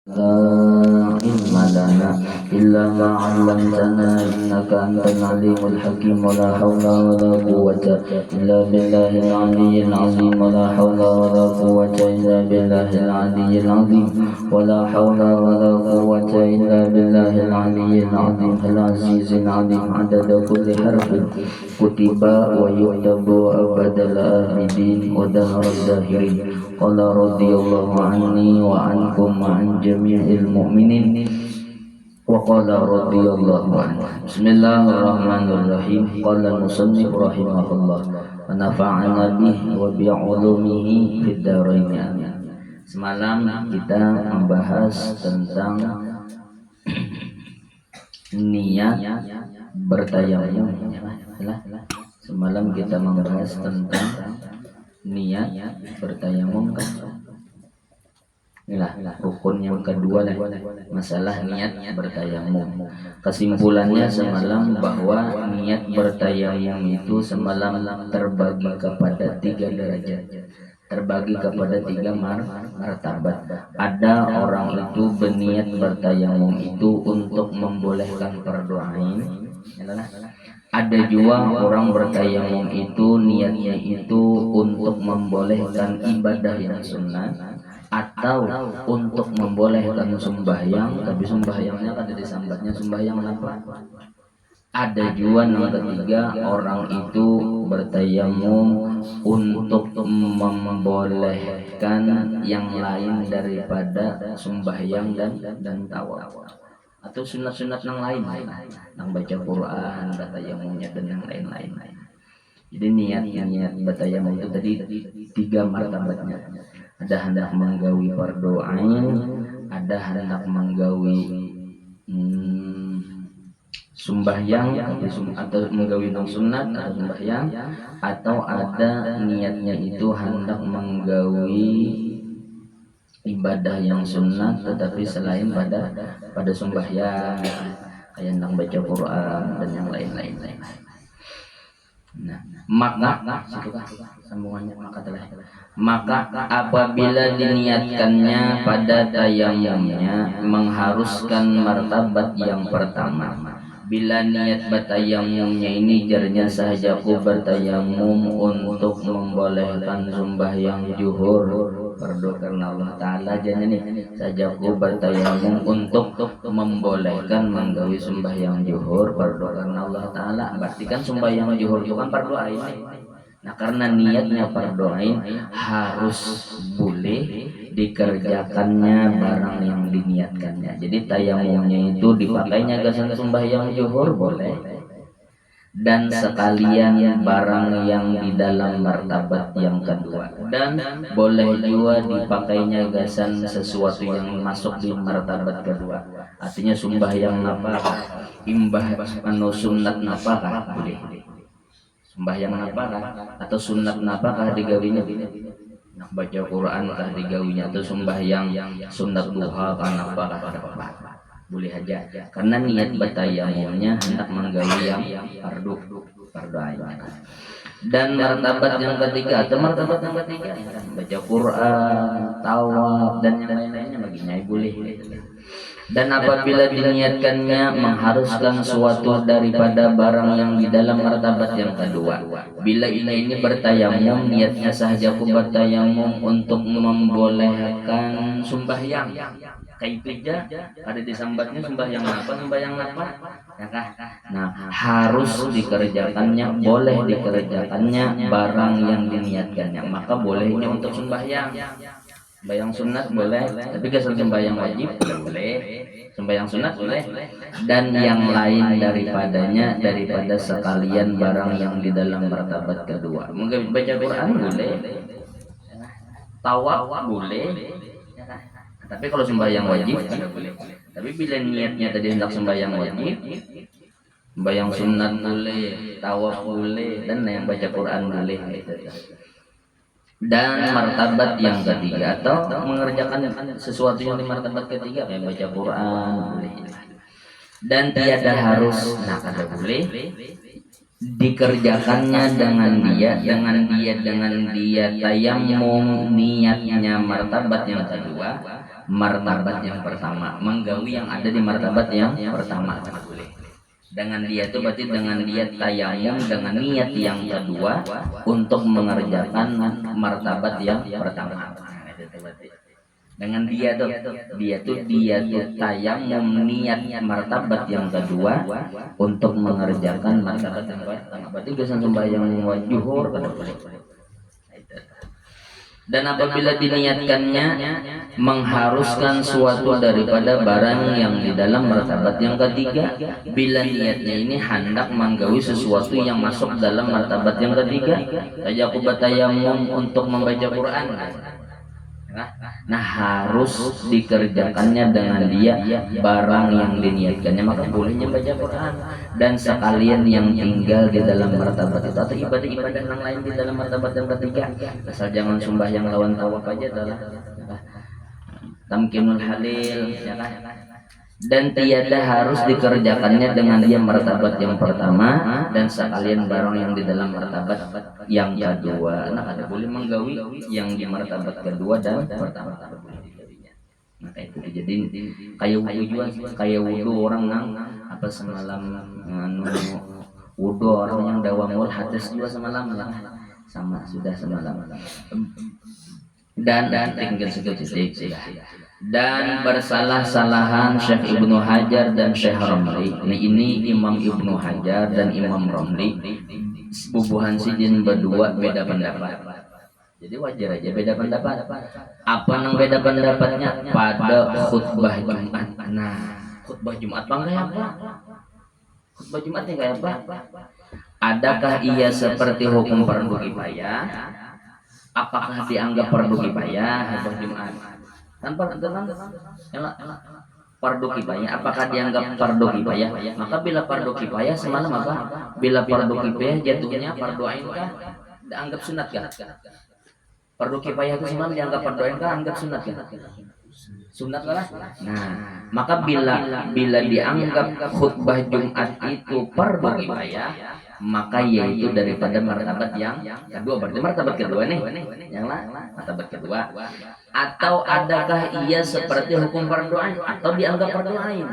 لا علم لنا إلا ما علمتنا إنك أنت العليم الحكيم ولا حول ولا قوة إلا بالله العلي العظيم ولا حول ولا قوة إلا بالله العلي العظيم ولا حول ولا قوة إلا بالله العلي العظيم العزيز العليم عدد كل حرف كتب ويكتب أبد الآبدين ودهر الداهرين قال رضي الله عني وعنكم وعن جميع المؤمنين وقال رضي الله عنه. بسم الله الرحمن الرحيم. قال المصنف رحمه الله ونفعنا به وبعلومه في الدارين amin. Semalam kita membahas tentang niat bertayamum. Semalam kita membahas tentang niat bertayamum kan. Inilah rukun yang kedua lah, masalah niat bertayamum. Kesimpulannya semalam bahwa niat bertayamum itu semalam terbagi kepada 3 derajat, terbagi kepada 3 martabat. Ada orang itu berniat bertayamum itu untuk membolehkan fardu ain. Ada juga orang bertayamum itu niatnya itu untuk membolehkan ibadah yang sunnah atau untuk membolehkan sembahyang, tapi sembahyangnya kan disambatnya sembahyang apa? Ada juga yang ketiga orang itu bertayamum untuk membolehkan yang lain daripada sembahyang dan tawaf atau sunat-sunat yang lain, yang baca Quran, bertayamumnya dan yang lain-lain. Jadi niat bertayamum itu tadi 3 martabatnya. Ada hendak menggawi fardu ain, ada hendak menggawi sembahyang atau menggawi non sunat atau sembahyang, atau ada niatnya itu hendak menggawi ibadah yang sunat tetapi selain pada sembahyang, kayak hendak baca Quran dan yang lain-lain. Nah, maka apabila diniatkannya pada tayamumnya mengharuskan martabat yang pertama. Bila niat bertayamumnya ini jarnya sahaja aku bertayamum untuk membolehkan sembahyang zuhur fardu karena Allah Ta'ala, jangan nih saja aku bertayamum untuk membolehkan menggawi sembahyang zuhur fardu karena Allah Ta'ala, berarti kan sembahyang zuhur itu kan fardu ain. Nah karena niatnya fardu ain harus boleh dikerjakannya barang yang diniatkannya. Jadi tayamumnya itu dipakainya gasan sembahyang zuhur boleh, dan sekalian barang yang di dalam martabat yang kedua, dan boleh juga dipakainya gasan sesuatu yang masuk di martabat kedua. Artinya sembahyang napakah, imbah sunat napakah boleh, sembahyang napakah atau sunat napakah digawinya, nak baca Quran kah digawinya, atau sembahyang sunat duha kan apakah boleh aja, karena niat bertayamumnya hendak menggawi yang fardu ain. Dan martabat yang ketiga atau martabat yang ketiga baca Quran, tawaf dan yang lain-lainnya baginya boleh. Dan apabila diniatkannya mengharuskan suatu daripada barang yang di dalam martabat yang kedua. Bila ini bertayamum, niatnya sahaja aku bertayamum untuk membolehkan sembahyang. Kaifiyah ada disambatnya sembahyang apa? Ya kah? Nah, harus dikerjakannya, boleh dikerjakannya barang yang diniatkannya. Maka bolehnya untuk sembahyang. Sembahyang sunat boleh, tapi kalau sembahyang wajib boleh, sembahyang sunat boleh, dan yang lain daripada sekalian barang yang di dalam martabat kedua. Mungkin baca Quran boleh, tawaf boleh, tapi kalau sembahyang wajib tidak boleh. Tapi bila niatnya tadi hendak sembahyang wajib, sembahyang sunat boleh, tawaf boleh, dan yang baca Quran boleh. Dan martabat yang ketiga atau mengerjakan sesuatu yang di martabat ketiga kayak baca Quran boleh. Dan tiada harus, nah kada boleh dikerjakannya dengan dia tayamum niatnya martabat yang kedua martabat yang pertama, menggawi yang ada di martabat yang pertama boleh. Dengan dia itu berarti dengan dia tayamum dengan niat yang kedua untuk mengerjakan martabat yang pertama. Dengan dia tuh tayamum niat martabat yang kedua untuk mengerjakan martabat yang pertama. Berarti biasa sembahyang zuhur kan boleh. Dan apabila diniatkannya mengharuskan suatu daripada barang yang di dalam martabat yang ketiga, bila niatnya ini hendak menggawi sesuatu yang masuk dalam martabat yang ketiga, saja aku bertayamum untuk membaca Quran. Nah harus dikerjakannya dengan dia barang yang diniatkannya, maka bolehnya baca Quran dan sekalian yang tinggal di dalam martabat itu atau ibadah-ibadah yang lain di dalam martabat yang ketiga, asal jangan sembahyang lawan tawaf aja adalah tamkinul halil, ya kan? Dan tiada harus dikerjakannya dengan dia martabat yang pertama dan sekalian barang yang di dalam martabat yang kedua. Nah ada boleh menggawi yang di martabat kedua dan pertama. Maka itu jadi kayak wudu orang nang apa semalam wudu orang yang dawamul hadis juga semalam ya sama sudah semalam. Dan tinggal sedikit sudah. Dan bersalah-salahan Syekh Ibnu Hajar dan Syekh Ramli. Ini Imam Ibnu Hajar dan Imam Ramli bubuhan sidin berdua beda pendapat. Jadi wajar aja beda pendapat. Apa yang beda pendapatnya pada khutbah Jumat. Nah, khutbah Jumat bangga apa? Khutbah Jumat ini kayak apa? Adakah ia seperti hukum fardu kifayah? Apakah dianggap fardu kifayah khutbah Jumat? Tanpa fardu kifayah, apakah dianggap fardu kifayah? Maka bila fardu kifayah semalam apa? Bila fardu kifayah jatuhnya fardu ain kah? Dianggap sunat kah? Fardu kifayah itu semalam dianggap fardu ain kah? Anggap sunat kah? Sunat lah. Nah, maka bila dianggap khutbah Jumat itu fardu kifayah, maka yaitu daripada martabat yang kedua, berarti martabat kedua nih, yang martabat kedua. Atau adakah ia seperti hukum fardu ain atau dianggap fardu ain?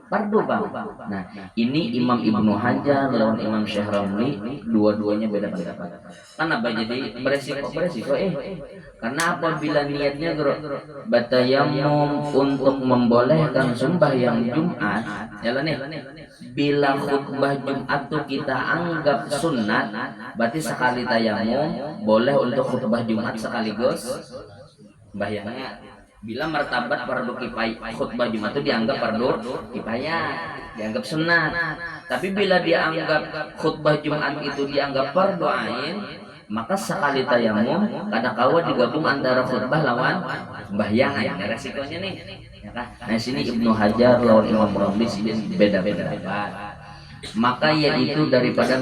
Fardu bang. Nah, ini Imam Ibnu Hajar lawan Imam Syekh Ramli dua-duanya beda pendapat. Kenapa jadi beresiko? Karena apabila niatnya batayamum untuk membolehkan sembahyang Jumat, jalan nih. Bila khutbah Jumat tuh kita anggap sunat, berarti sekali tayamum boleh untuk khutbah Jumat sekaligus sembahyangnya. Bila martabat fardu kifayah khutbah Jumat itu dianggap fardu kifayah, dianggap sunat. Tapi bila dianggap khutbah Jumat itu dianggap fardu ain, maka sekali tayamum kadang-kala digabung antara khutbah lawan sembahyang. Resikonya nih. Ya kan? Nah sini Ibnu Hajar lawan Imam Ramli beda-beda. Maka yaitu daripada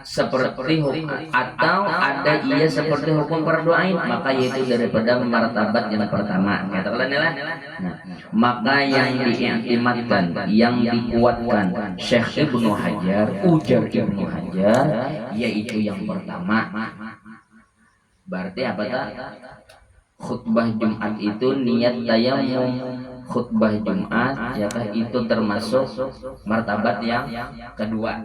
seperti hukum atau ada ia seperti hukum fardu ain, maka yaitu daripada martabat yang pertama. Katakanlah nah, maka yang diiktimatkan, yang dikuatkan Syekh Ibnu Hajar, ujar Ibnu Hajar, yaitu yang pertama. Berarti apa tak? Khutbah Jumat itu niat tayamum. Khutbah Jumat ya itu termasuk martabat yang kedua.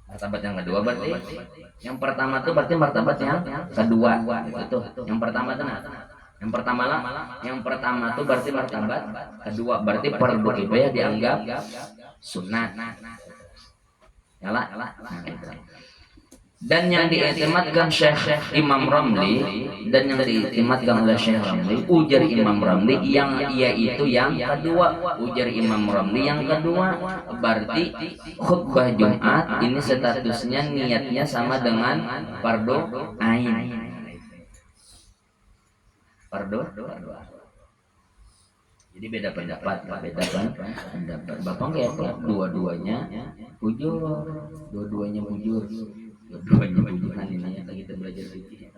Martabat yang kedua berarti yang pertama tuh berarti martabat yang kedua itu yang pertama tuh yang pertama tuh berarti martabat kedua, berarti fardu kifayah dianggap sunat ya lah. Dan yang diiktimatkan Syekh Imam Ramli dan yang diiktimatkan oleh Syekh Ramli, ujar Imam Ramli yang yaitu yang kedua, ujar Imam Ramli yang kedua, berarti khutbah Jumat ini statusnya niatnya sama dengan fardu ain. Fardu. Jadi beda pendapat. Bapak nggak apa? Dua-duanya bujur. Bujuran ini ya kita belajar fikih.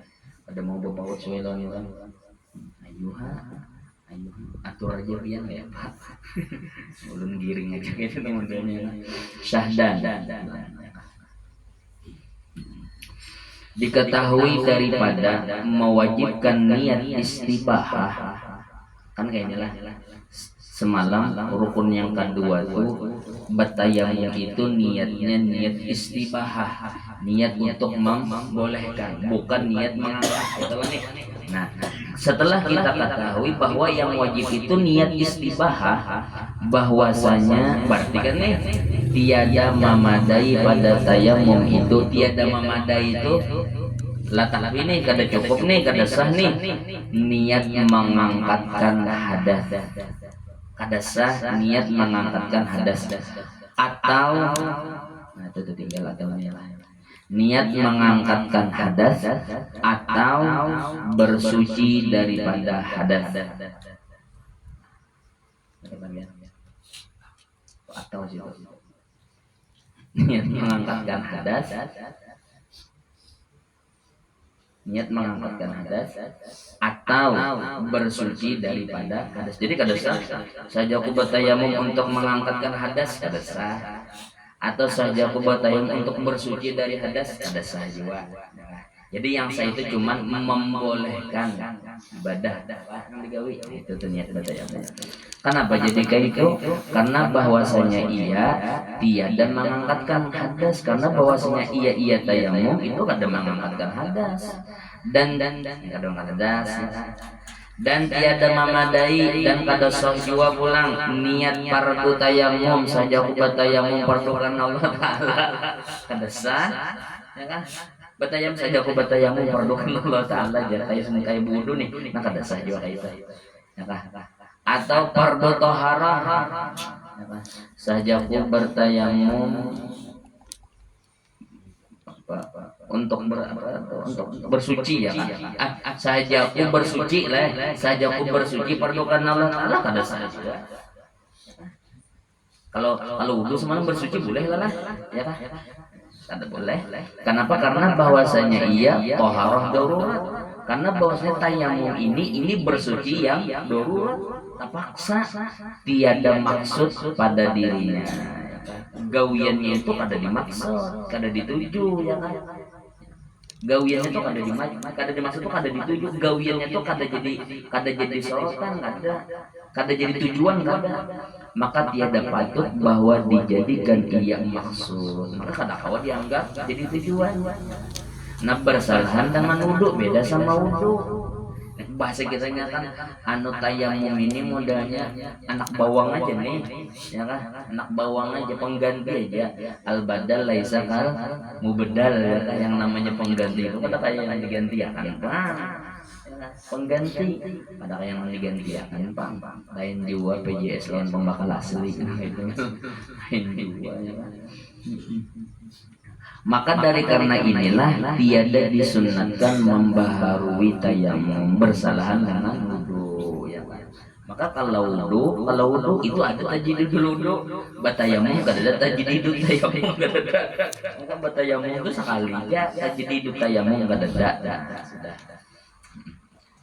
Ada mau bawa suelon itu. Ayuha. Atur aja pian ya Pak. Ulun giring aja gitu modelnya. Syahdan. diketahui daripada mewajibkan niat istibahah. Kan kayaknya lah semalam rukun yang kedua tuh batayamum itu niatnya niat istibahah, niat untuk membolehkan, bukan niat mengangkat. Nah, setelah kita ketahui bahwa yang wajib itu niat istibahah, bahwasanya berarti kan nih tiada memadai pada tayamum itu, tiada memadai itu latah ini kada cukup nih, kada sah nih niat mengangkatkan hadas, kada sah niat mengangkatkan hadas, atau nah itu tuh tinggal atau niat mengangkatkan hadas atau bersuci daripada hadas, atau niat mengangkatkan hadas, niat mengangkatkan hadas atau bersuci daripada hadas. Jadi kada sah saja aku bertayamum untuk mengangkatkan hadas, kada sah, atau saja aku bertayamum untuk bersuci dari hadas, kada sah juga. Jadi yang sah itu cuma membolehkan ibadah yang digawi, itu tuh niat bertayamum. Kenapa jadi kayak itu? Karena bahwasanya ia tiada mengangkatkan hadas, karena bahwasanya ia tayamum itu kada mengangkatkan hadas dan kada hadas dan tiada memadai dan kada sah jua pulang niat fardu tayamum saja aku bertayamum fardu karena Allah taala, kada sah ya kan. Batayam saja aku bertayamum fardu karena Allah taala aja kayak wudu nih, nah kada sah jua kayak itu ya kan. Atau fardu toharah saja aku bertayamum untuk bersuci ya kan. Saja aku bersuci lah, saja aku bersuci fardu karena Allah taala, kada sah juga. Kalau wudu semalam bersuci boleh lah ya kan, kada boleh. Kenapa? Karena bahwasanya ia toharah darurat, karena bahwasanya tayamum ini bersuci yang darurat, terpaksa, tiada maksud pada dirinya. Gawiannya itu kada dimaksud, kada dituju ya kan. Gawiannya itu kada dimaksud itu kada dituju, gawiannya itu kada jadi sorotan, kada jadi tujuan, kada. Maka tiada patut bahwa dijadikan ia maksud, maka kada kawa dianggap jadi tujuan. Nah, bersalahan dengan wudu beda sama wudu. Bahasa kita kan anu tayamum ini modalnya anak bawang aja nih ya kan, anak bawang aja, pengganti aja. Al badal laisa kal mubedal ya kan, yang namanya pengganti itu kada kayak yang diganti ya kan bang, pengganti pada kayak yang diganti ya kan bang, lain jiwa PJS lawan pembakal asli nah itu lain jiwa ya kan. Maka dari karena inilah tiada disunatkan membaharui tayamum bersalahan dengan wudu ya kan. Maka kalau wudu itu ada tajdidul wudu, batayamum kada ada tajdidul tayamum kada ada. Maka batayamum itu sekali aja, tajdidul tayamum kada ada. Sudah.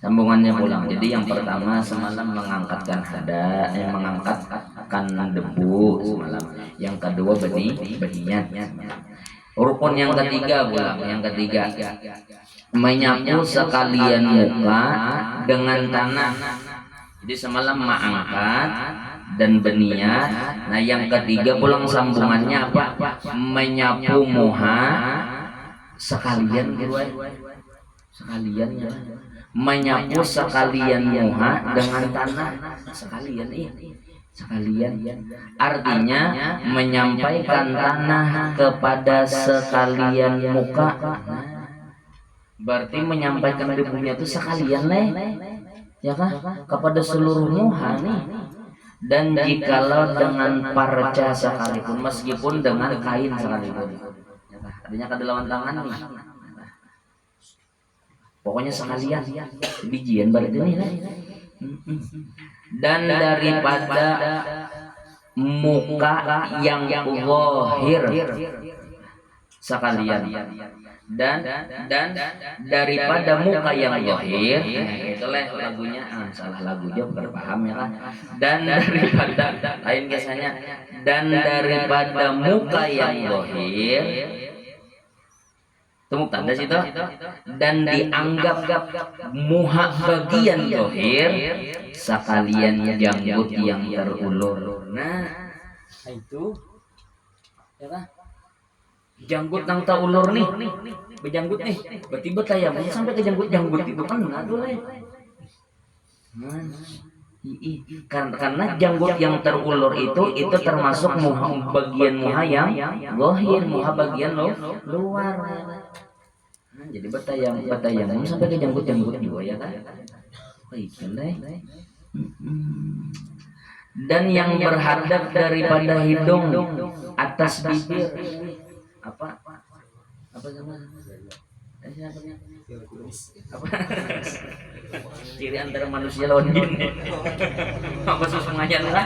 Sambungannya pulang. Jadi yang pertama semalam mengangkatkan hadas, yang mengangkatkan debu semalam. Yang kedua beniat. Rukun yang ketiga pulang, yang ketiga menyapu sekalian muka dengan tanah. Jadi semalam mengangkat dan beniat. Nah yang ketiga pulang sambungannya apa? Menyapu muha sekalian sekalian ya. Menyapu sekalian muha dengan tanah sekalian artinya menyampaikan tanah kepada sekalian muka. Berarti menyampaikan debunya itu sekalian ya kan, kepada seluruh muha nih. Dan jikalau dengan parca sekalipun, meskipun dengan kain sekalipun, artinya kada lawan tangan nih, pokoknya sekalian bijian berarti nih lah. Dan daripada muka yang zahir sekalian, dan daripada muka yang zahir, itulah lagunya salah lagunya berpaham ya kan. Dan daripada lain biasanya, dan daripada muka yang zahir Tumuk tanda situ. Dan dianggap muha bagian dohir sekalian janggut yang terulur. Nah, itu ya kan? Janggut yang terulur nih, berjanggut nih, berarti betayamum sampai ke janggut itu kan ngadu lah. Karena janggut yang terulur itu termasuk bagian muha yang lohir, muha bagian luar. Nah, jadi betayamum sampai ke janggut juga ya kan? Itu deh. Dan yang berhadap daripada hidung atas bibir apa namanya? Apa? Ciri antara manusia lawan jin. Apa sesungguhnya lah?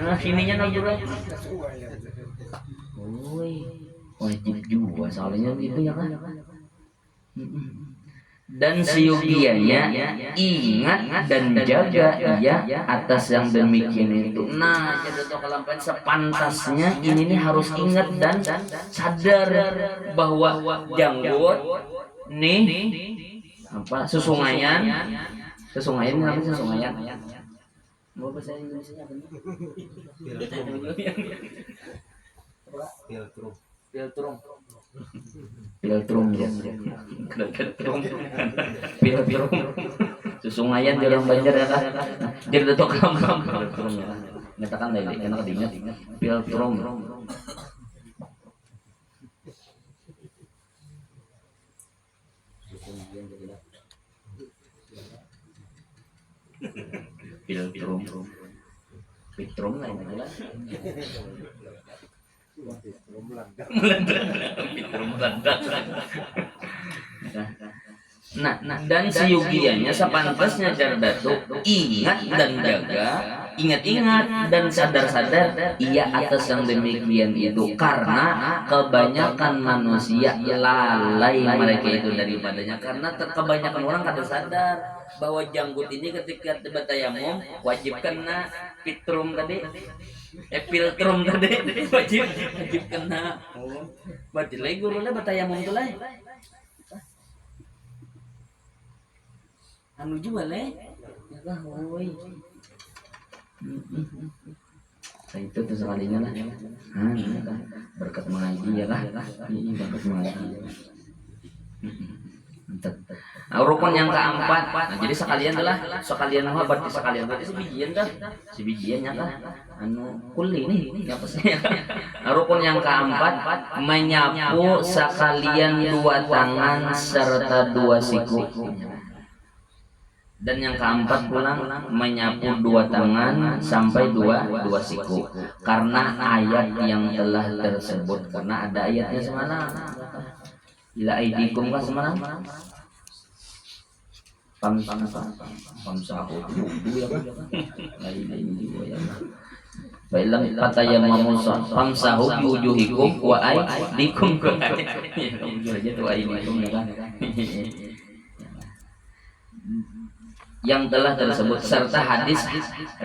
Nah, sininya nabura. Woi, wajib juga soalnya gitu ya kan? Dan siugianya ingat dan jaga ia atas yang demikian itu. Nah, jadi kalau sepantasnya ini nih harus ingat dan sadar bahwa janggut nih apa susungayan apa susungayan mau bahasa Indonesia apa filtrum ya filtrum susungayan di orang Banjar ya kan jadi detok kampung filtrum ya ngatakan lagi karena diingat filtrum filtrum lah yang jelas Nah, dan siugianya sepantasnya Jardatu ingat dan jaga, ingat-ingat dan sadar-sadar ia atas yang demikian itu, karena kebanyakan manusia lalai mereka itu daripadanya, karena kebanyakan orang kada sadar bahwa janggut ini ketika bertayamum wajib kena filtrum tadi. Filtrum tadi wajib kena. Berarti lagi gurunya bertayamum tuh lah. Anu juga lah. Ya lah, woi. Itu tuh sekalinya lah. Berkat mengaji ya lah. Ini berkat mengaji. Rukun yang keempat, nah, jadi sekalian berarti sebijian dah, sebijiannya kan, anu kuli nih, apa sih? Rukun yang keempat, menyapu sekalian dua tangan serta dua siku. Dan yang keempat pulang menyapu dua tangan sampai dua siku, karena ayat yang telah tersebut, karena ada ayatnya semalam. Ila aidikum kan semalam. Pamsahu wudu ya kan lain juga ya baiklah kata yang mamusa pamsahu wujuhikum wa aidikum aja tuh aidikum ya kan yang telah tersebut serta hadis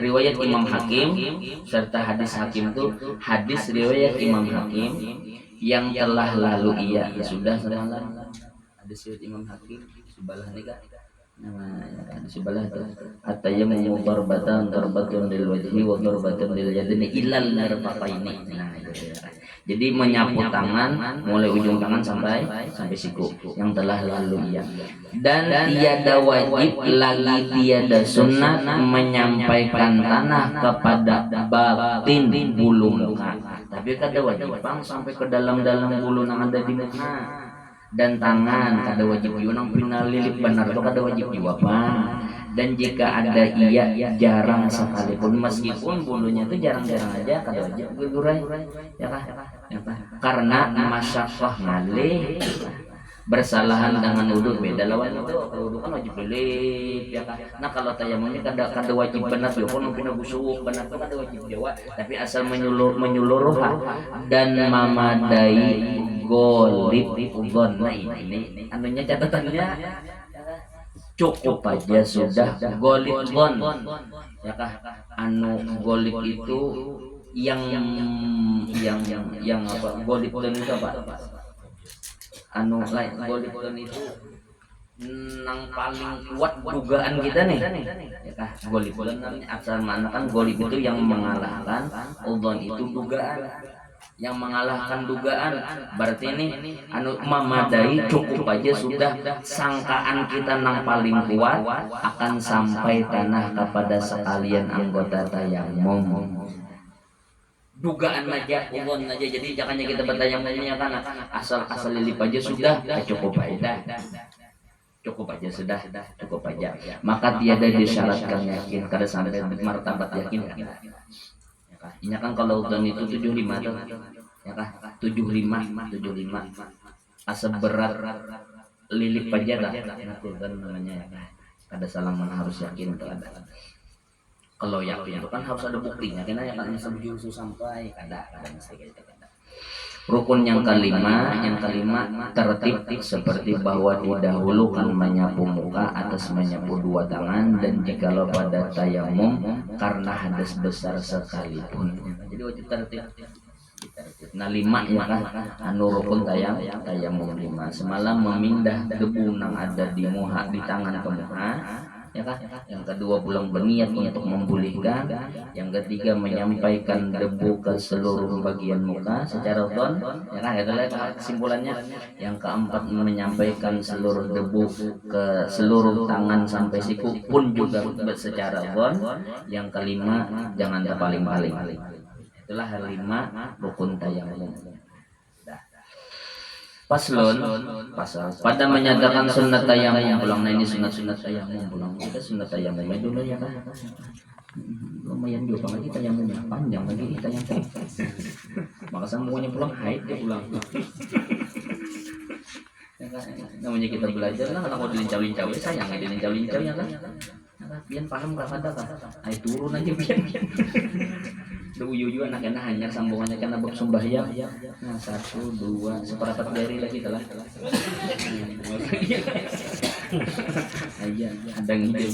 riwayat Imam Hakim, serta hadis Hakim itu hadis riwayat Imam Hakim yang telah lalu ia sudah semalam hadis riwayat Imam Hakim sebelah nikah namanya sebelah itu at-tayammum darbatun lil wajhi wa darbatun lil yadaini ilal mirfaqaini. Nah itu ya. Jadi menyapu tangan mulai ujung tangan sampai siku yang telah lalu ya. Dan tiada wajib lagi tiada sunnah menyampaikan tanah kepada batin bulu muka. Tapi kada wajib bang sampai ke dalam-dalam bulu yang ada di muka. Dan tangan kada wajib juga nang pinalilip benar itu kada wajib juga bang. Dan jika ada ia jarang sekalipun meskipun bulunya itu jarang-jarang aja kada wajib gurai ya kah karena masyaqqah ngalih bersalahan dengan wudhu beda lawan itu. Kalau wudhu kan wajib lilip ya kan. Nah kalau tayamumnya kada wajib benar yo pun pina busuk benar itu kada wajib jawa, tapi asal menyeluruh dan mamadai golib ugon. Nah ini anunya catatannya cukup aja sudah golib gon ya kah. Anu golib itu yang apa golib gon itu apa anu lain golipun itu nang paling kuat dugaan kita nih ya kah golipun namanya asal mana kan golip itu yang mengalahkan udhon itu dugaan yang mengalahkan dugaan berarti ini anu mamadai cukup aja sudah sangkaan kita nang paling kuat akan sampai tanah kepada sekalian anggota tayamum dugaan aja udhon aja jadi jangannya kita bertayamumnya kan asal lilip aja sudah cukup aja cukup aja maka tiada disyaratkan yakin kada sampai martabat yakin kan ini kan kalau udhon itu 75 tuh ya kah 75 asal berat lilip aja dah itu kan namanya kada salah mana harus yakin tuh ada kalau yakin itu kan harus ada buktinya kena ya kan sebujur sampai kada mesti gitu rukun yang kelima tertib seperti bahwa didahulukan menyapu muka atas menyapu dua tangan dan jikalau pada tayamum karena hadas besar sekalipun jadi wajib tertib. Nah 5 ya kan anu rukun tayamum 5 semalam memindah debu nang ada di muha di tangan ke muha ya kan yang kedua pulang berniat untuk memulihkan yang ketiga menyampaikan debu ke seluruh bagian muka secara udhon ya kan itulah kesimpulannya yang keempat menyampaikan seluruh debu ke seluruh tangan sampai siku pun juga secara udhon yang kelima jangan terpaling-paling itulah 5 rukun tayamum. Paslon pada menyatakan sunat tayamum pulang nah ini sunat tayamum pulang kita sunat tayamum dulu ya kan lumayan juga lagi tayamumnya panjang lagi tayamum maka semuanya pulang haid dia pulang namanya kita belajar lah kalau mau dilincau-lincau sayang dilincau-lincau ya kan biar paham gak ada kan ayo turun aja biar uyu anak-anak hanya sambungannya karena bab sembahyang nah 1, 2 seperempat jari lagi telah aja ada ngide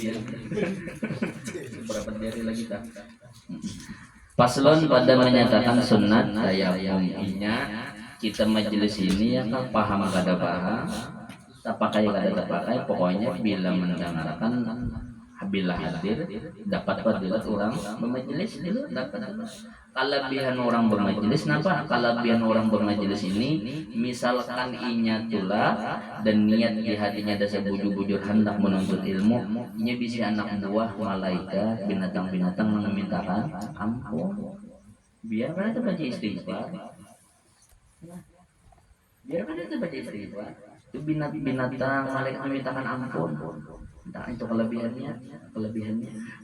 seperempat jari lagi tak paslon pada menyatakan sunat tayamumnya kita majelis ini ya kan paham kada paham tak pakai kada pakai pokoknya bila mendengarkan bila hadir dapat fadilat orang bermajelis dulu dapat kelebihan orang bermajelis napa kelebihan orang bermajelis ini misalkan inya tula dan niat di hatinya ada sebujur-bujur hendak menuntut ilmu inya bisa anak buah malaikat binatang-binatang memintakan ampun biar kan itu baca istighfar itu binatang malaikat memintakan ampun nah itu kelebihannya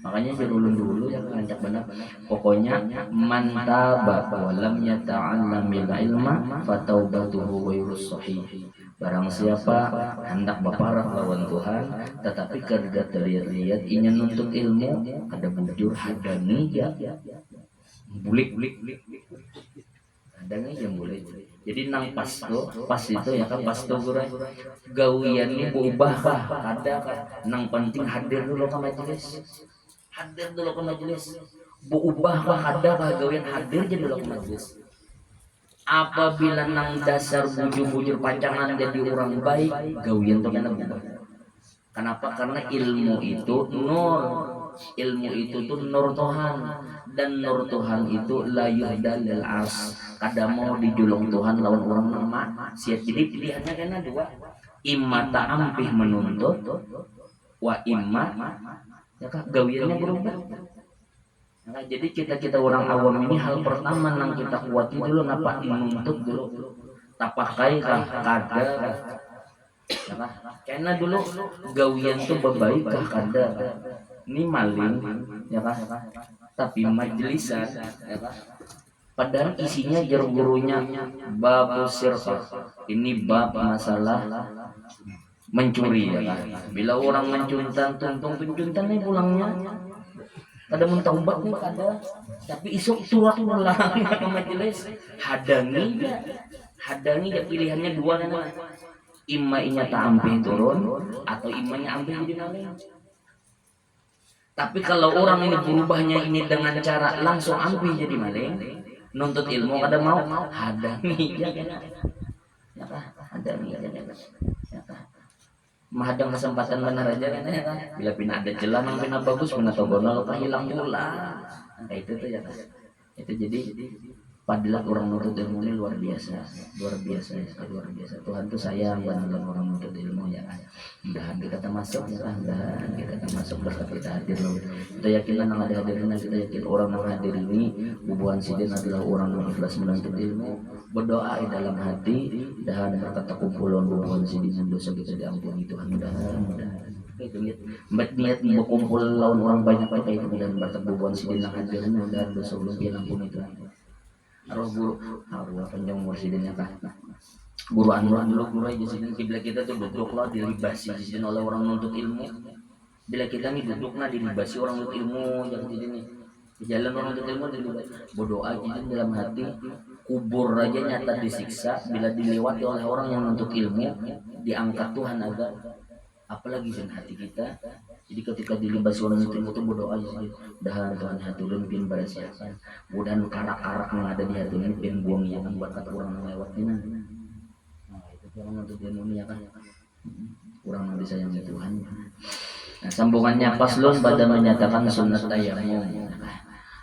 makanya berulun dulu yang ngajak benar pokoknya mantaba walam yata'allamil ilma fataubatuhu wairus sahih barang siapa hendak berparah lawan Tuhan tetapi kerja terlihat inya nuntut ilmu ada bujur hadani ya bulik adanya yang boleh jadi nang pas itu ya kan pas tuh gawian ini berubah ada kan nang penting hadir dulu ke majelis berubah ada gawian hadir jadi dulu ke majelis apabila nang dasar bujur pacangan jadi orang baik gawian tuh kena berubah kenapa karena ilmu itu nur Tuhan dan nur Tuhan itu la yuhdalil ars kada mau dijulung Tuhan lawan orang nama siap jadi pilihannya kena dua imma ta'ampih menuntut wa imma ya kan gawiannya berubah nah, jadi kita orang awam ini hal pertama yang kita kuati dulu napa menuntut dulu tapakai kada ya kan karena dulu gawian tuh berbaik kada ini maling ya kan tapi majelisan ya kan padahal isinya gurunya bab sirqa ini bab masalah mencuri ya kan bila orang mencuntan tuntung pencuntan ini pulangnya kada mentaubat nih kada tapi isuk turak ulang ke majelis hadangi ya pilihannya dua kan imma inya ta'ampih turun atau imanya ambil jadi maling. Tapi kalau orang ini berubahnya ini dengan cara langsung ambil jadi maling, nuntut ilmu kada mau hadangi ya kan ada nih ya kan. Mahadang kesempatan benar aja kan ya kan. Bila pina ada celah yang pina bagus pina togonol hilang pula. Nah itu tuh ya kan. Itu jadi padahal orang menuntut ilmu ini luar biasa luar biasa Tuhan tuh sayang banget orang menuntut ilmu ya kan. Mudahan kita termasuk ya kan, mudahan kita termasuk berkat kita hadir loh. Kita yakin kan ada hadirnya, kita yakin orang yang hadir ini hubungan sidin adalah orang yang ikhlas menuntut ilmu, berdoa di dalam hati dan berkata kumpulan hubungan sidin dosa kita diampuni Tuhan. Mudahan itu niat berkumpul lawan orang banyak pakai itu dan berkat hubungan sidin yang hadirnya dan dosa belum diampuni Tuhan. Harus guru panjang umur sidinnya kan. Guru anuran dulu guru aja sidin bila kita tuh duduk lah dilibasi sidin oleh orang nuntut ilmu. Bila kita nih duduk nah dilibasi orang nuntut ilmu jangan sidin nih. Di jalan orang nuntut ilmu dilibasi. Berdoa sidin dalam hati kubur aja nyata disiksa bila dilewati oleh orang yang nuntut ilmu diangkat Tuhan agar apalagi dengan hati kita. Jadi ketika dilibasi orang itu berdoa aja dahan Tuhan hati ulun pin berasiakan mudahan karak-karak yang ada di hati ini pin buang ya kan buat kata orang yang lewat ini. Nah itu orang untuk ilmu ya kan orang yang disayangi Tuhan. Nah sambungannya paslon pada menyatakan sunat tayamum.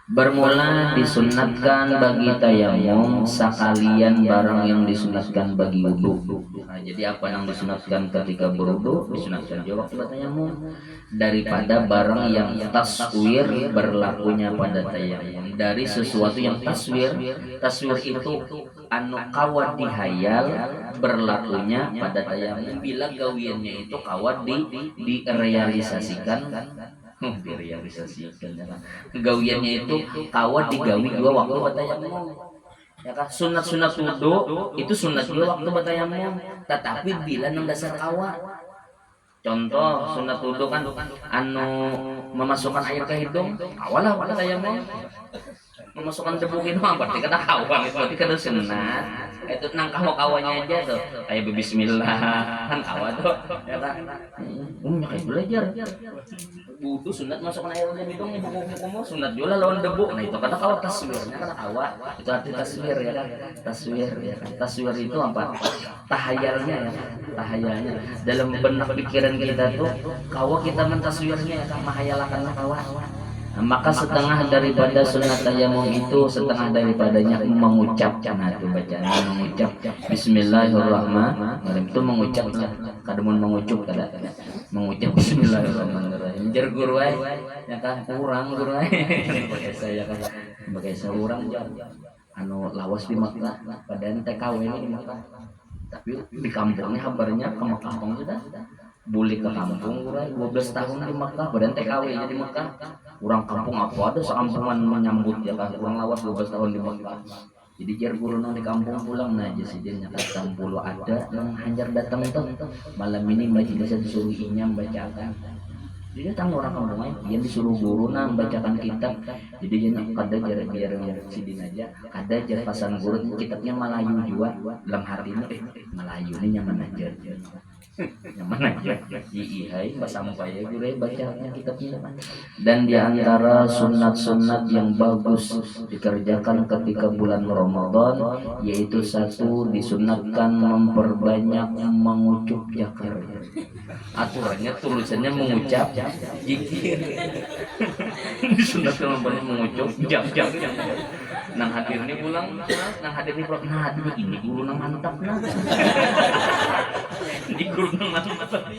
Bermula disunatkan bagi tayamum sekalian barang yang disunatkan bagi wudu. Nah, jadi apa yang disunatkan ketika berwudu disunatkan juga waktu tayamum daripada barang yang taswir berlakunya pada tayamum. Dari sesuatu yang taswir itu anu kawat dihayal berlakunya pada tayamum bila gawiannya itu kawat direalisasikan direalisasikan gawiannya itu kawat digawi dua waktu batayamum ya kan. Sunat wudu itu sunat dua waktu batayamum tetapi bila nang dasar kawat. Contoh sunat wudu kan anu memasukkan air ke hidung awal lah batayamum. Memasukkan debu itu berarti kata kawat berarti kata sunat. Itu nang kawanya aja tuh kayak bismillah kan kawat tuh ya kan. Kayak belajar wudu sunat masukkan air ke hidung buku-buku sunat juga lawan debu. Nah itu kata kawat taswirnya kata kawat itu arti taswir ya kan. Taswir itu apa? Tahayalnya ya kan. Tahayalnya dalam benak pikiran kita tuh kawat kita mentaswirnya ya kan mahayalakan kawat. Nah, maka setengah daripada sunat tayamum itu setengah daripadanya mengucapkan itu bacaan mengucap Bismillahirrahmanirrahim itu mengucap kademun mengucup kada mengucap Bismillahirrahmanirrahim jar guru ya kan kurang guru pakai saya kan pakai saya kurang anu lawas di Makkah padahal TKW ini di Makkah tapi di kampungnya kabarnya ke Makkah sudah boleh ke kampung kurang 12 tahun di Makkah badan TKW nya di Makkah kurang kampung apa ada sekampungan menyambut ya kan kurang lawas 12 tahun di Makkah. Jadi jar guru nang di kampung pulang nah aja sih dia nyatakan puluh ada yang hajar datang tuh malam ini majelis disuruh inyam bacakan. Jadi datang orang kampung dia disuruh guru nang bacakan kitab. Jadi dia kada jar biar sidin aja kada jar pasan guru kitabnya Melayu juga dalam hati ini Melayu ini nyaman aja. Nyaman aja ihai sampai guru bacanya kitabnya. Dan di antara sunat-sunat yang bagus dikerjakan ketika bulan Ramadan yaitu satu disunatkan memperbanyak mengucup zakar. Aturannya tulisannya mengucap zikir. Disunatkan memperbanyak mengucup jak. Nang hadir ini pulang, nang hadir ini pulang, nah hadir ini guru nang mantap nah. Di guru nang mantap.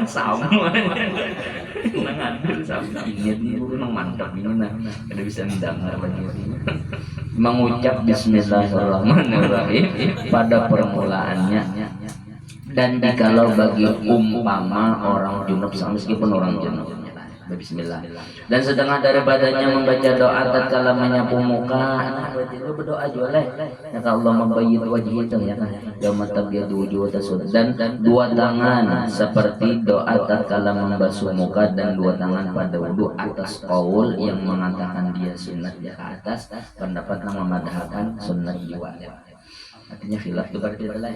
Sama. Nang hadir sama. Ini guru nang mantap ini nah. Kada bisa mendengar lagi. Mengucap Bismillahirrahmanirrahim pada permulaannya. Dan dikalau bagi umpama orang junub meskipun orang junub. Bismillah. Dan setengah daripadanya membaca doa tatkala menyapu muka. Nah, itu berdoa boleh. Ya Allah membayit wajah itu ya kan. Yauma tabyadu wujuh tasud. Dan dua tangan seperti doa tatkala membasuh muka dan dua tangan pada wudu atas qaul yang mengatakan dia sunat ya ke atas pendapat yang memadahkan sunat jiwa. Artinya khilaf itu berarti adalah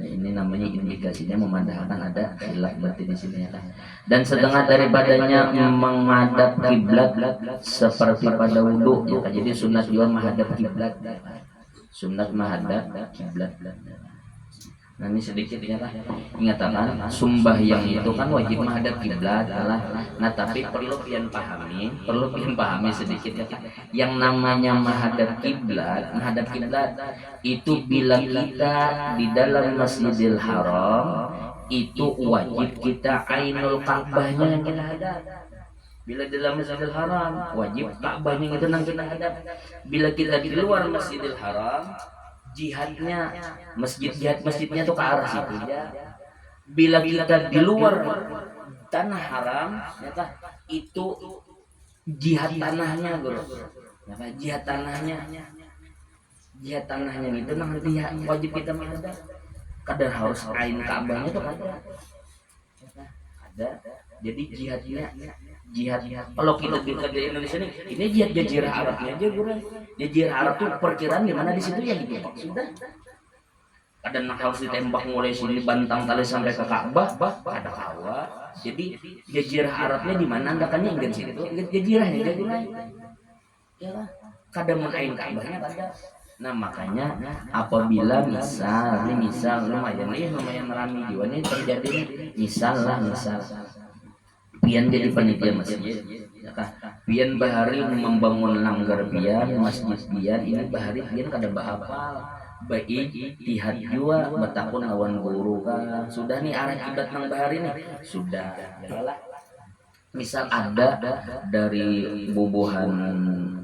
ini namanya indikasinya memadahkan ada khilaf berarti di sini ya. Dan setengah daripadanya menghadap kiblat seperti pada wudu ya. Jadi sunat juga menghadap kiblat. Sunat menghadap kiblat. Nah ini sedikit ya lah. Ingatakan sembahyang itu kan wajib menghadap kiblat lah. Nah tapi perlu pian pahami sedikit ya. Yang namanya menghadap kiblat itu bila kita di dalam Masjidil Haram itu wajib kita ainul Ka'bahnya yang kita hadap. Bila di dalam Masjidil Haram wajib Ka'bahnya itu yang kita hadap. Bila kita di luar Masjidil Haram jihadnya masjidnya tuh ke arah situ ya. Bila kita di luar tanah haram ya itu jihad tanahnya bro ya, jihad tanahnya itu nanti ya, wajib kita menghadap. Kadar harus ain Ka'bahnya tuh ada. Jadi jihad kalau kita di Indonesia ini jihad jazirah Arabnya aja bro. Jazirah Arab tuh perkiraan di mana di situ ya gitu sudah. Kadang harus ditembak mulai sini bantang tali sampai ke Ka'bah ada kawah. Jadi jazirah Arabnya di mana andakannya enggak situ jazirahnya ya lah. Kadang menaik Ka'bahnya ada. Nah makanya apabila misal lumayan rame juga nih terjadi misal pian jadi panitia masjid ya kah pian bahari membangun langgar pian masjid pian ini bahari pian kada bahapal baik tihad jua batakun lawan guru kan sudah nih arah kiblat nang bahari nih sudah ya misal ada dari bubuhan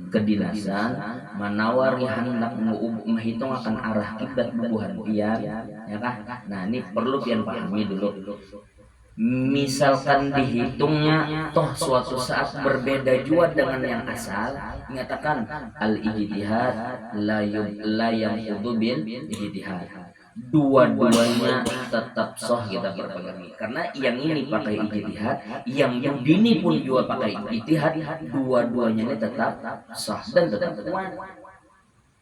kedinasan menawari hendak menghitung akan arah kiblat bubuhan pian ya kah nah ini perlu pian pahami dulu. Misalkan dihitungnya toh suatu saat berbeda juga dengan yang asal mengatakan al-ijtihad la yanqudu bil ijtihad dua-duanya tetap sah kita berpegang karena yang ini pakai ijtihad yang ini pun juga pakai ijtihad dua-duanya ini tetap sah dan tetap kuat.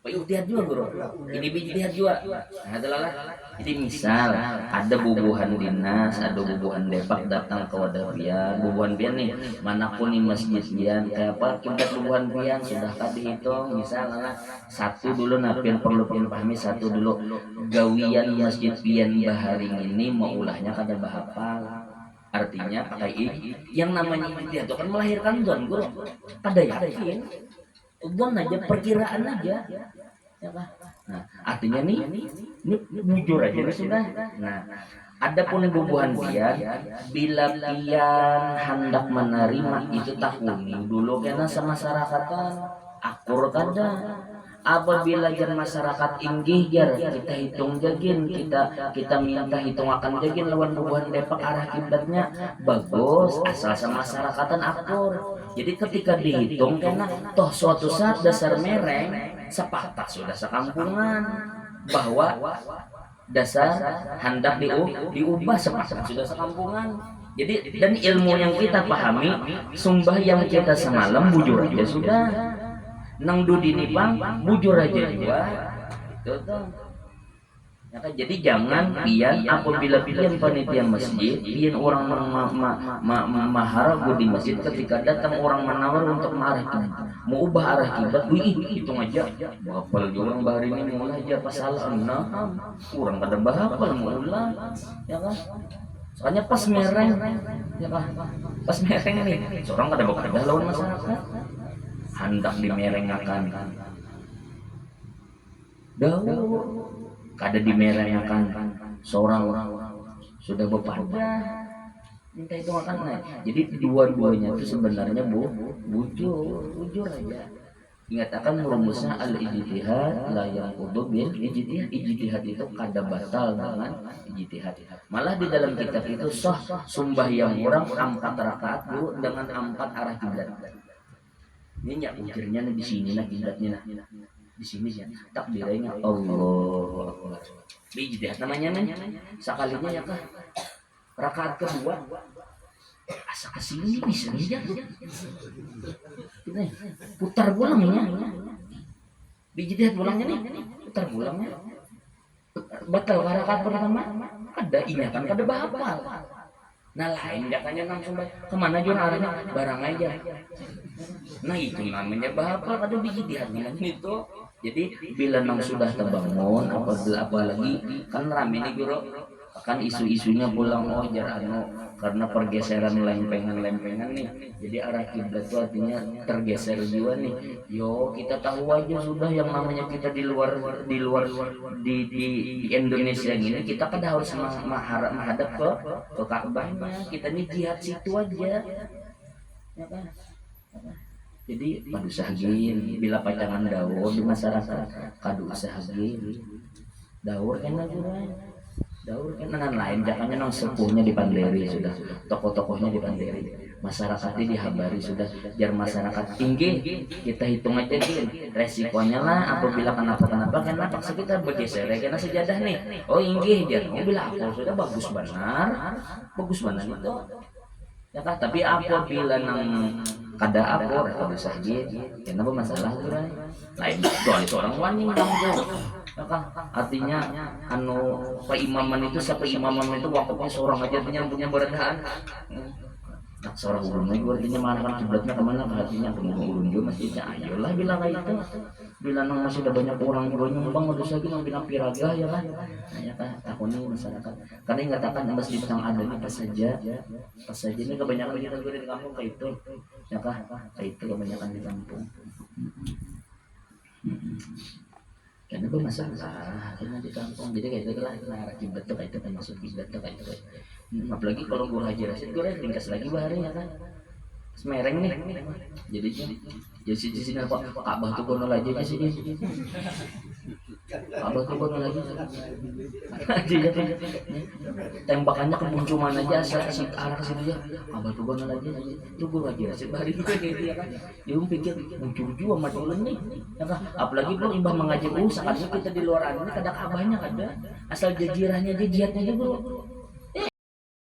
Ijtihad juga bro, ini ijtihad juga. Nah adalah jadi misal ada bubuhan dinas, ada bubuhan depak datang ke wadah pian, bubuhan pian nih manapun di masjid pian, kayak apa kita bubuhan pian sudah tadi dihitung, misal satu dulu napian perlu pian pahami satu dulu gawian masjid pian baharing ini mau ulahnya kada bahapal. Artinya pakai yang namanya ijtihad itu kan melahirkan don bro, kada yakin. Uang aja perkiraan aja ya kan? Nah artinya nih jujur aja nih sudah. Nah adapun bubuhan pian bila pian hendak menerima itu takuni dulu kena sama masyarakat akur kada apabila jar masyarakat inggih jar kita hitung jagin kita minta hitung akan jagin lawan bubuhan depak arah kiblatnya bagus asal sama masyarakatan akur. Jadi ketika dihitung karena toh suatu saat dasar mereng sepakat sudah sekampungan bahwa dasar hendak diubah sepakat sudah sekampungan. Jadi dan ilmu yang kita pahami sumbah yang kita semalam bujur aja sudah nang dudini bang bujur aja juga itu tuh. Ya kan? Jadi jangan pian apabila pian panitia masjid pian orang maharagu di masjid ketika datang orang menawar untuk mau ubah arah kiblat hitung aja bahapal orang bahari ini mulai aja pasalah kurang kada bahapal mulai ya kan soalnya pas mereng ya kan pas mereng nih seorang kada bakal lawan masyarakat hendak dimerengakan dahulu kada dimerengakan seorang sudah bepada minta itu akan naik. Jadi dua-duanya itu sebenarnya bujur aja. Ingatkan rumusnya al-ijtihad la yanqudu bil ijtihad. Ijtihad itu kada batal dengan ijtihad. Malah di dalam kitab itu sah sembahyang orang 4 rakaat dulu dengan 4 arah kiblat. Ini ya ujarnya di sini nah kiblatnya di sini ya takbirnya Allah ijtihad namanya sekalinya ya kah rakaat kedua asa kesini bisa aja putar bulangnya ijtihad bulangnya nih putar bulangnya batal rakaat pertama ada ingatan kada bahapal Nah lain jakanya langsung kemana Jun arahnya barang aja. Nah itu namanya bahapal ada biji di hatinya itu. Jadi bila nang sudah terbangun apalagi kan rame nih guru kan isu-isunya pulang oh jar anu karena pergeseran lempengan nih jadi arah kiblat itu artinya tergeser juga nih yo kita tahu aja sudah yang namanya kita di luar di Indonesia ini kita kan harus menghadap ke Ka'bahnya kita nih jihad situ aja ya kan jadi padu sahgin bila pacangan daur di masyarakat kadu sahgin daur kan daur kan dengan lain jangannya nong sepuhnya di Panderi sudah tokoh-tokohnya di Panderi masyarakatnya dihabari sudah biar masyarakat tinggi kita hitung aja gin resikonya lah apabila kenapa paksa kita bergeser karena sejadah nih oh inggih jar oh bila aku sudah bagus benar itu ya kan tapi apabila nang kada apor atau sakit kenapa masalah kurang lain doa itu orang wani nanggung artinya anu peimaman itu imaman itu waktunya seorang aja punya berendahan seorang ulun itu artinya mengarahkan kiblatnya kemana artinya ke ulun juga masjidnya ayolah bila kayak itu bila nang masih ada banyak orang juga nyumbang udah lagi nang bina piraga ya kan ya kan takutnya masyarakat karena yang katakan masjid yang ada ini pas saja ini kebanyakan kita juga di kampung kayak itu ya kan kayak itu kebanyakan di kampung karena gue masalah karena di kampung jadi kayak gitu lah arah kiblat tuh kayak itu kan masuk kiblat tuh kayak itu apalagi kalau gue haji rasid gue ringkas lagi bahari ya kan semereng nih jadi sini apa Ka'bah tuh kono aja sih Ka'bah tuh kono lagi tembakannya ke puncuman aja asal arah ke situ ya Ka'bah tuh kono aja itu gue haji rasid bahari juga kayak gitu ya kan dia pikir muncul juga majulan nih ya kan apalagi bro imbah mengaji sakatnya kita di luar ini kada Ka'bahnya kada asal jajirahnya aja jihadnya aja bro